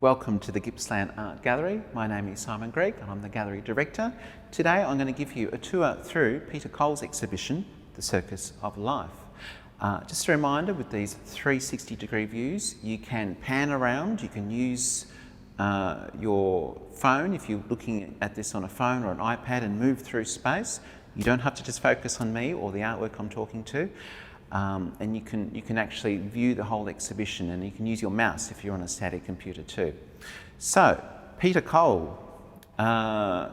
Welcome to the Gippsland Art Gallery. My name is Gregg and I'm the Gallery Director. Today I'm going to give you a tour through Peter Cole's exhibition, The Circus of Life. Just a reminder, with these 360-degree views, you can pan around, you can use your phone if you're looking at this on a phone or an iPad and move through space. You don't have to just focus on me or the artwork I'm talking to. And you can actually view the whole exhibition, and you can use your mouse if you're on a static computer too. So, Peter Cole. I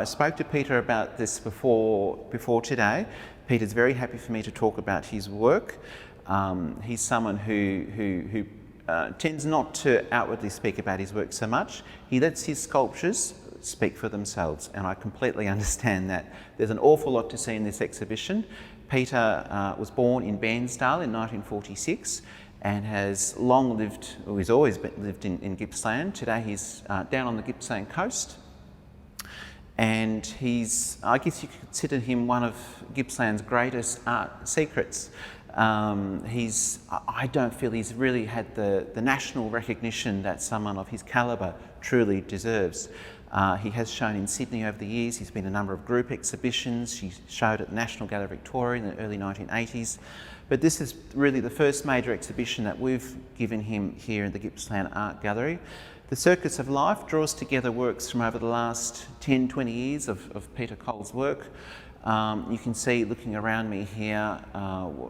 spoke to Peter about this before today. Peter's very happy for me to talk about his work. He's someone who tends not to outwardly speak about his work so much. He lets his sculptures speak for themselves, and I completely understand that. There's an awful lot to see in this exhibition. Peter was born in Bairnsdale in 1946 and has long lived, or he's always lived in Gippsland. Today he's down on the Gippsland coast, and I guess you could consider him one of Gippsland's greatest art secrets. I don't feel he's really had the national recognition that someone of his calibre truly deserves. He has shown in Sydney over the years. He's been in a number of group exhibitions. He showed at the National Gallery Victoria in the early 1980s. But this is really the first major exhibition that we've given him here in the Gippsland Art Gallery. The Circus of Life draws together works from over the last 10, 20 years of Peter Cole's work. You can see, looking around me here,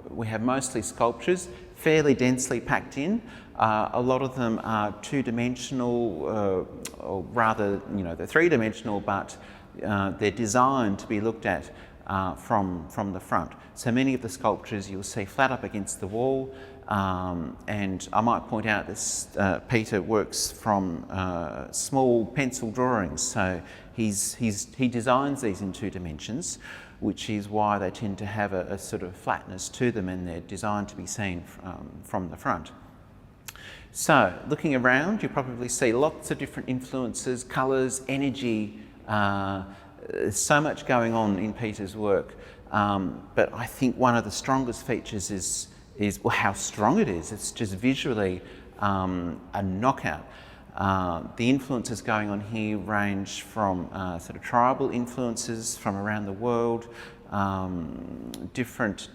we have mostly sculptures, fairly densely packed in. A lot of them are two-dimensional, or rather, they're three-dimensional, but they're designed to be looked at from the front. So many of the sculptures you'll see flat up against the wall, and I might point out this Peter works from small pencil drawings, so he designs these in two dimensions, which is why they tend to have a sort of flatness to them, and they're designed to be seen from the front. So, looking around, you probably see lots of different influences, colours, energy. There's so much going on in Peter's work, but I think one of the strongest features is how strong it is. It's just visually a knockout. The influences going on here range from sort of tribal influences from around the world, different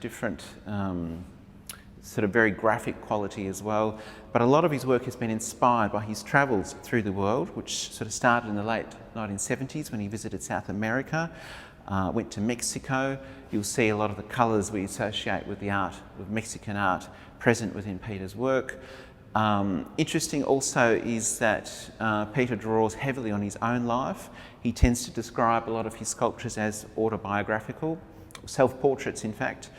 sort of very graphic quality as well. But a lot of his work has been inspired by his travels through the world, which sort of started in the late 1970s when he visited South America, went to Mexico. You'll see a lot of the colours we associate with the art, with Mexican art, present within Peter's work. Interesting also is that Peter draws heavily on his own life. He tends to describe a lot of his sculptures as autobiographical, self-portraits in fact.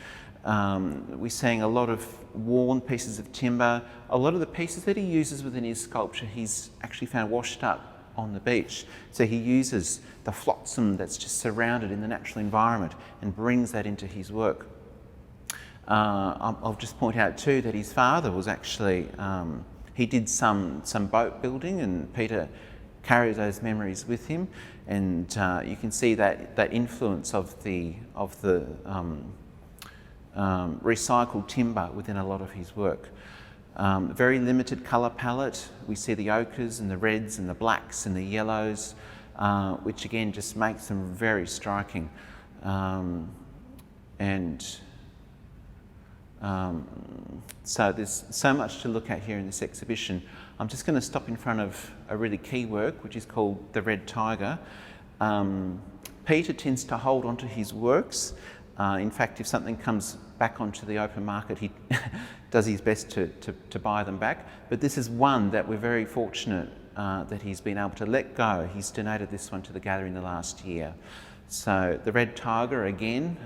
We're seeing a lot of worn pieces of timber. A lot of the pieces that he uses within his sculpture he's actually found washed up on the beach. So he uses the flotsam that's just surrounded in the natural environment and brings that into his work. I'll just point out too that his father was actually, he did some boat building, and Peter carries those memories with him, and you can see that influence of the recycled timber within a lot of his work. Very limited colour palette. We see the ochres and the reds and the blacks and the yellows, which again just makes them very striking. So there's so much to look at here in this exhibition. I'm just going to stop in front of a really key work, which is called The Red Tiger. Peter tends to hold on to his works. In fact, if something comes back onto the open market, he does his best to buy them back. But this is one that we're very fortunate that he's been able to let go. He's donated this one to the gallery in the last year. So The Red Tiger, again,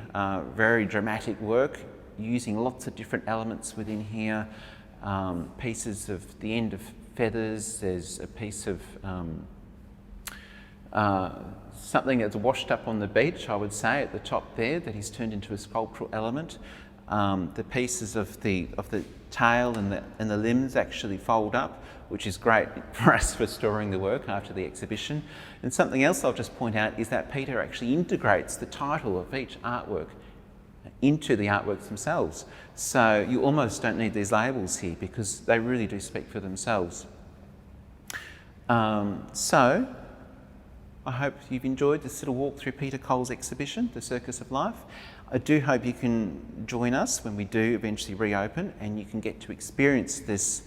very dramatic work, using lots of different elements within here. Pieces of the end of feathers. There's a piece of something that's washed up on the beach, I would say, at the top there, that he's turned into a sculptural element. The pieces of the tail and the limbs actually fold up, which is great for us for storing the work after the exhibition. And something else I'll just point out is that Peter actually integrates the title of each artwork into the artworks themselves. So you almost don't need these labels here because they really do speak for themselves. So I hope you've enjoyed this little walk through Peter Cole's exhibition, The Circus of Life. I do hope you can join us when we do eventually reopen, and you can get to experience this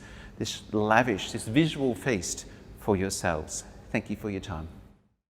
lavish, this visual feast for yourselves. Thank you for your time.